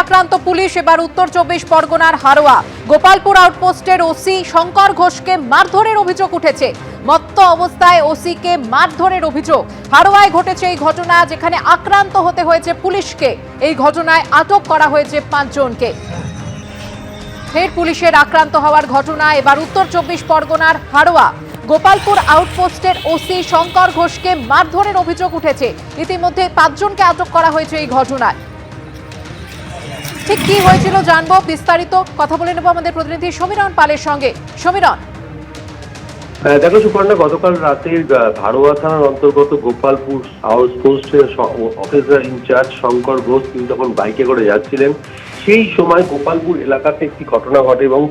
আক্রান্ত পুলিশ। এবার উত্তর 24 পরগনার হারোয়া গোপালপুর আউটপোস্টের ওসি শঙ্কর ঘোষকে মারধরের অভিযোগ উঠেছে। মত্ত অবস্থায় ওসিকে মারধরের অভিযোগ। হারোয়ায় ঘটেছে এই ঘটনা, যেখানে আক্রান্ত হতে হয়েছে পুলিশকে। এই ঘটনায় আটক করা হয়েছে 5 জনকে। ফের পুলিশের আক্রান্ত হওয়ার ঘটনা। এবার উত্তর 24 পরগনার হারোয়া গোপালপুর আউটপোস্টের ওসি শঙ্কর ঘোষকে মারধরের অভিযোগ উঠেছে। ইতিমধ্যে 5 জনকে আটক করা হয়েছে এই ঘটনায়। ঠিক কি হয়েছিল জানবো, বিস্তারিত কথা বলে নেব আমাদের প্রতিনিধি সমীরণ পালের সঙ্গে। সমীরণ, দেখো সুপর্ণা, গতকাল রাতে হারোয়া থানার অন্তর্গত গোপালপুর আউটপোস্টের অফিসার ইনচার্জ শঙ্কর ঘোষ তিনি তখন বাইকে করে যাচ্ছিলেন। সেই সময় গোপালপুর এলাকাতে একটি ঘটনা ঘটে এবং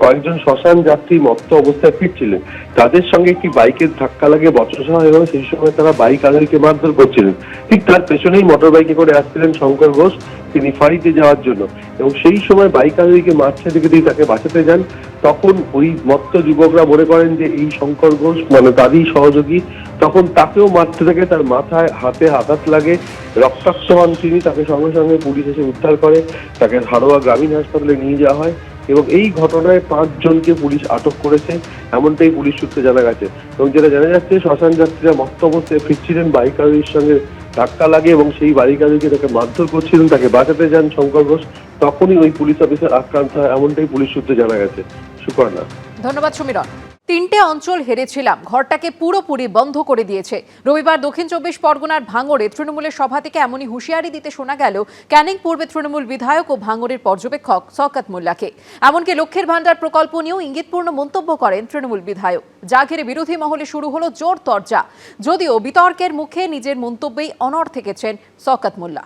কয়েকজন শ্মশান যাত্রী মত্ত অবস্থায় ফিরছিলেন। তাদের সঙ্গে একটি বাইকের ধাক্কা লাগে বচসা হয় এবং সেই সময় তারা বাইক আরোহীকে মারধর করছিলেন। ঠিক তার পেছনেই মোটর বাইকে করে আসছিলেন শঙ্কর ঘোষ, তিনি ফাঁড়িতে যাওয়ার জন্য, এবং সেই সময় বাইক আরোহীকে মারছে দেখে তিনি তাকে বাঁচাতে যান। তখন ওই মত্ত যুবকরা মনে করেন যে এই শঙ্কর ঘোষ মানে তারই সহযোগী, তখন তাকেও মারতে থাকে। তার মাথায় হাতে আঘাত লাগে, রক্তাক্ত হন তিনি। তাকে সঙ্গে সঙ্গে পুলিশ এসে উদ্ধার করে, তাকে হারোয়া গ্রামীণ হাসপাতালে নিয়ে যাওয়া হয় এবং এই ঘটনায় 5 জনকে পুলিশ আটক করেছে, এমনটাই পুলিশ সূত্রে জানা গেছে। এবং যেটা জানা যাচ্ছে, শ্মশান যাত্রীরা মত্ত অবস্থায় ফিরছিলেন, বাইক আরোহীর সঙ্গে ধাক্কা লাগে এবং সেই বাইক আরোহীকে তাকে মারধর করছিলেন। তাকে বাঁচাতে যান শঙ্কর ঘোষ, তখনই ওই পুলিশ অফিসার আক্রান্ত হয়, এমনটাই পুলিশ সূত্রে জানা গেছে। সুপর্ণা, ধন্যবাদ সমীরণ। 3টে অঞ্চল হেরেছিলাম, ঘরটাকে পুরোপুরি বন্ধ করে দিয়েছে। রবিবার দক্ষিণ 24 পরগনার ভাঙড়ে তৃণমূলের সভা থেকে এমনই হুঁশিয়ারি দিতে শোনা গেল ক্যানিং পূর্বে তৃণমূল বিধায়ক ও ভাঙড়ের পর্যবেক্ষক শওকত মোল্লাকে। এমনকি লক্ষ্মীর ভান্ডার প্রকল্প নিয়েও ইঙ্গিতপূর্ণ মন্তব্য করেন তৃণমূল বিধায়ক। যা ঘিরে বিরোধী মহলে শুরু হলো জোর তরজা। যদিও বিতর্কের মুখে নিজের মন্তব্যেই অনড় থেকেছেন শওকত মোল্লা।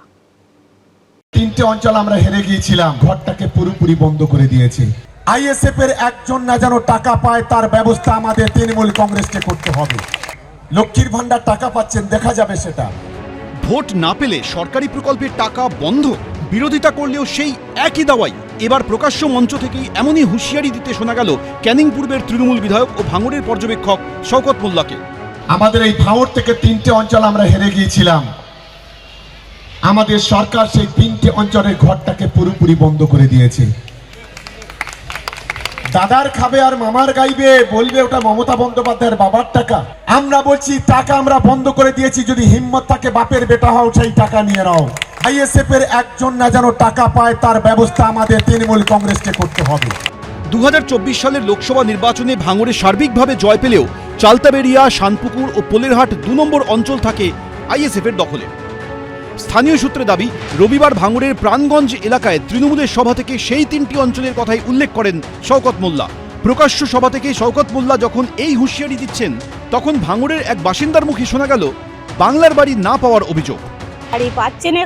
3টে অঞ্চল আমরা হেরে গিয়েছিলাম, ঘরটাকে পুরোপুরি বন্ধ করে দিয়েছে। আইএসএফ এর একজন না যেন টাকা পায় তার ব্যবস্থা আমাদের তৃণমূল কংগ্রেসকে করতে হবে। লক্ষ্মীর ভান্ডার টাকা পাচ্ছেন, দেখা যাবে সেটা। ভোট না পেলে সরকারি প্রকল্পের টাকা বন্ধ, বিরোধিতা করলেও সেই একই দাওয়াই। এবার প্রকাশ্য মঞ্চ থেকেই এমনই হুঁশিয়ারি দিতে শোনা গেল ক্যানিং পূর্বের তৃণমূল বিধায়ক ও ভাঙড়ের পর্যবেক্ষক শওকত মোল্লাকে। আমাদের এই ভাঙড় থেকে 3টে অঞ্চল আমরা হেরে গিয়েছিলাম, আমাদের সরকার সেই 3টে অঞ্চলের ঘরটাকে পুরোপুরি বন্ধ করে দিয়েছে। দাদার খাবে আর মামার গাইবে, বলবে ওটা মমতা বন্দ্যোপাধ্যায়ের বাবার টাকা। আমরা বলছি টাকা আমরা বন্ধ করে দিয়েছি, যদি হিম্মত থাকে বাপের বেটা হও, সেই টাকা নিয়ে নাও। আইএসএফ এর একজন না যেন টাকা পায় তার ব্যবস্থা আমাদের তৃণমূল কংগ্রেসকে করতে হবে। 2024 সালের লোকসভা নির্বাচনে ভাঙড়ে সার্বিকভাবে জয় পেলেও চালতাবেড়িয়া, শানপুকুর ও পোলেরহাট 2 নম্বর অঞ্চল থাকে আইএসএফ এর দখলে। স্থানীয় সূত্রে দাবি, রবিবার ভাঙড়ের প্রাণগঞ্জ এলাকায় তৃণমূলের সভা থেকে সেই 3টি অঞ্চলের কথাই উল্লেখ করেন শওকত মোল্লা। প্রকাশ্য সভা থেকে শওকত মোল্লা যখন এই হুঁশিয়ারি দিচ্ছেন, তখন ভাঙড়ের এক বাসিন্দার মুখে শোনা গেল বাংলার বাড়ি না পাওয়ার অভিযোগ। বাড়ি পাচ্ছে না,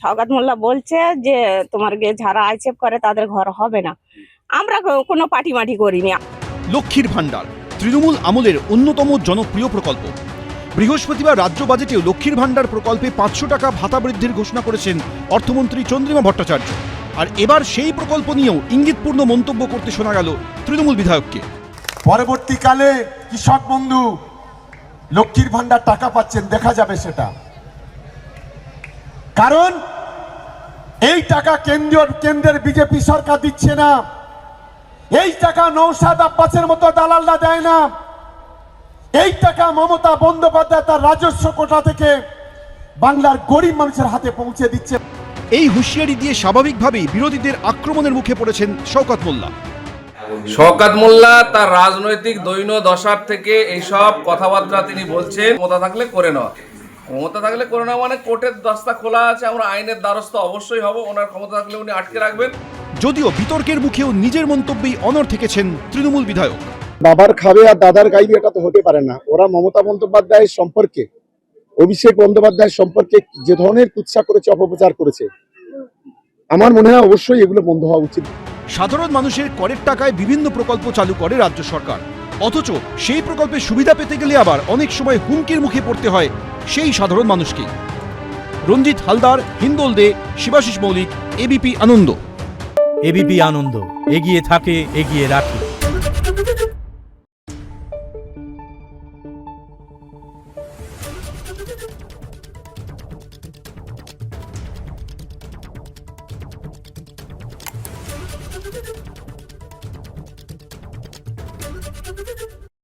শওকত মোল্লা বলছে যে তোমার যারা আইসেফ করে তাদের ঘর হবে না। আমরা কোনো পার্টি মাটি করিনি। লক্ষ্মীর ভান্ডার তৃণমূল আমলের অন্যতম জনপ্রিয় প্রকল্প। বৃহস্পতিবার রাজ্য বাজেটেও লক্ষ্মীর ভান্ডার প্রকল্পে 500 টাকা ভাতা বৃদ্ধির ঘোষণা করেছেন অর্থমন্ত্রী চন্দ্রিমা ভট্টাচার্য। আর এবার সেই প্রকল্প নিয়েও ইঙ্গিতপূর্ণ মন্তব্য করতে শোনা গেল তৃণমূল বিধায়ককে। পরবর্তীকালে কৃষক বন্ধু, লক্ষ্মীর ভান্ডার টাকা পাচ্ছেন, দেখা যাবে সেটা। কারণ এই টাকা কেন্দ্রের বিজেপি সরকার দিচ্ছে না, এই টাকা নওশাদ আব্বাসের মতো দালালরা দেয় না, এই টাকা মমতা বন্দ্যোপাধ্যায় তার রাজস্ব কোটা থেকে বাংলার গরিব মানুষের হাতে পৌঁছে দিচ্ছে। এই হুঁশিয়ারি দিয়ে স্বাভাবিকভাবেই বিরোধীদের আক্রমণের মুখে পড়েছেন শওকত মোল্লা। শওকত মোল্লা তার রাজনৈতিক দৈন্য দশার থেকে এইসব কথাবার্তা তিনি বলছেন। ক্ষমতা থাকলে করে নেওয়া, ক্ষমতা থাকলে করে নেওয়া মানে কোর্টের দস্তা খোলা আছে, আমরা আইনের দ্বারস্থ অবশ্যই হব। ওনার ক্ষমতা থাকলে উনি আটকে রাখবেন। যদিও বিতর্কের মুখেও নিজের মন্তব্যেই অনড় থেকেছেন তৃণমূল বিধায়ক। বাবার খাবে আর দাদার গাইবে, এটা তো হতে পারে না। ওরা মমতা বন্দ্যোপাধ্যায়ের সম্পর্কে, অভিষেক বন্দ্যোপাধ্যায়ের সম্পর্কে যে ধরনের কুৎসা করেছে, অপপ্রচার করেছে, আমার মনে হয় অবশ্যই এগুলো বন্ধ হওয়া উচিত। সাধারণ মানুষের করের টাকায় বিভিন্ন প্রকল্প চালু করে রাজ্য সরকার, অথচ সেই প্রকল্পের সুবিধা পেতে গেলে আবার অনেক সময় হুমকির মুখে পড়তে হয় সেই সাধারণ মানুষকে। রঞ্জিত হালদার, হিন্দোল দে, শিবাশিস মৌলিক, এবিপি আনন্দ। এবিপি আনন্দ, এগিয়ে থাকে, এগিয়ে রাখে।